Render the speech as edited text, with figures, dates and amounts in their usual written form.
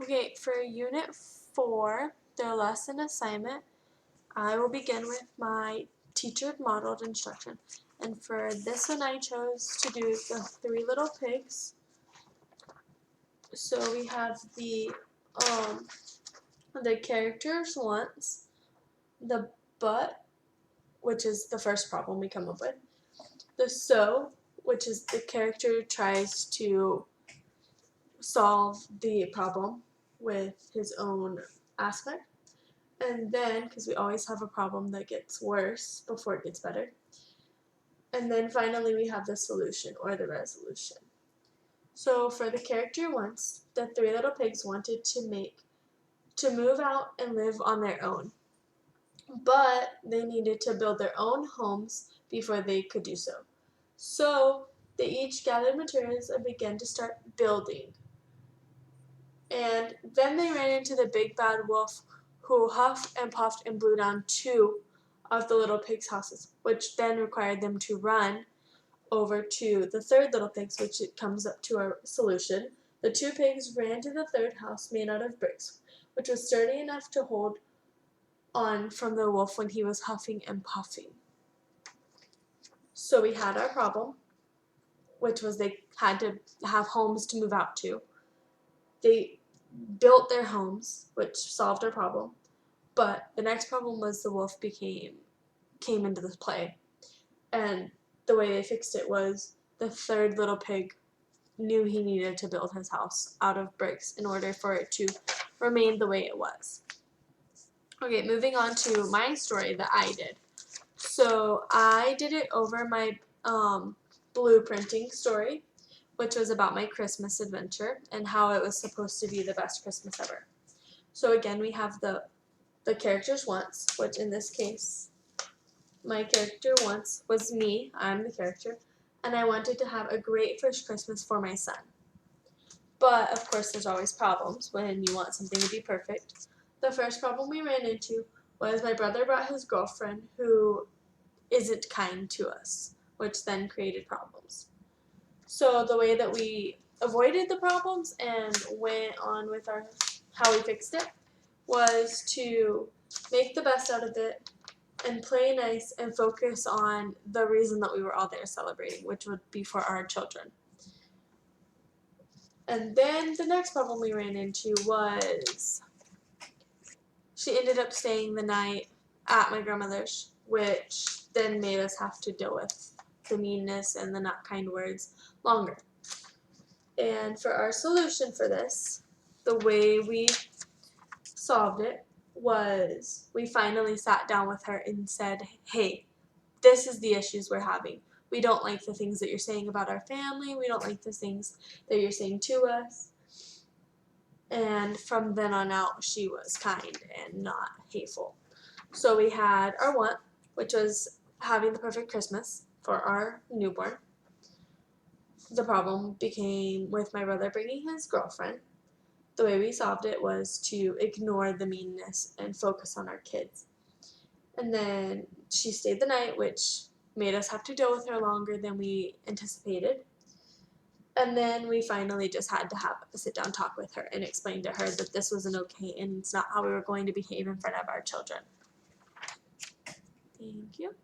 Okay, for Unit 4, their lesson assignment, I will begin with my teacher modeled instruction. And for this one, I chose to do the Three Little Pigs. So we have the characters once, the but, which is the first problem we come up with, the so, which is the character tries to solve the problem with his own aspect. And then, because we always have a problem that gets worse before it gets better. And then finally we have the solution or the resolution. So for the character once, the Three Little Pigs wanted to move out and live on their own. But they needed to build their own homes before they could do so. So they each gathered materials and began to start building. And then they ran into the big bad wolf, who huffed and puffed and blew down 2 of the little pigs' houses, which then required them to run over to the third little pigs, which it comes up to our solution. The 2 pigs ran to the third house made out of bricks, which was sturdy enough to hold on from the wolf when he was huffing and puffing. So we had our problem, which was they had to have homes to move out to. They built their homes, which solved our problem. But the next problem was the wolf came into this play. And the way they fixed it was the third little pig knew he needed to build his house out of bricks in order for it to remain the way it was. Okay, moving on to my story that I did. So I did it over my blueprinting story, which was about my Christmas adventure and how it was supposed to be the best Christmas ever. So again, we have the characters once, which in this case, my character once was me, I'm the character, and I wanted to have a great first Christmas for my son. But of course, there's always problems when you want something to be perfect. The first problem we ran into was my brother brought his girlfriend who isn't kind to us, which then created problems. So the way that we avoided the problems and went on with how we fixed it was to make the best out of it and play nice and focus on the reason that we were all there celebrating, which would be for our children. And then the next problem we ran into was she ended up staying the night at my grandmother's, which then made us have to deal with the meanness and the not kind words longer. And for our solution for this, the way we solved it was we finally sat down with her and said, hey, this is the issues we're having. We don't like the things that you're saying about our family. We don't like the things that you're saying to us. And from then on out, she was kind and not hateful. So we had our want, which was having the perfect Christmas for our newborn. The problem became with my brother bringing his girlfriend. The way we solved it was to ignore the meanness and focus on our kids. And then she stayed the night, which made us have to deal with her longer than we anticipated. And then we finally just had to have a sit down talk with her and explain to her that this wasn't okay and it's not how we were going to behave in front of our children. Thank you.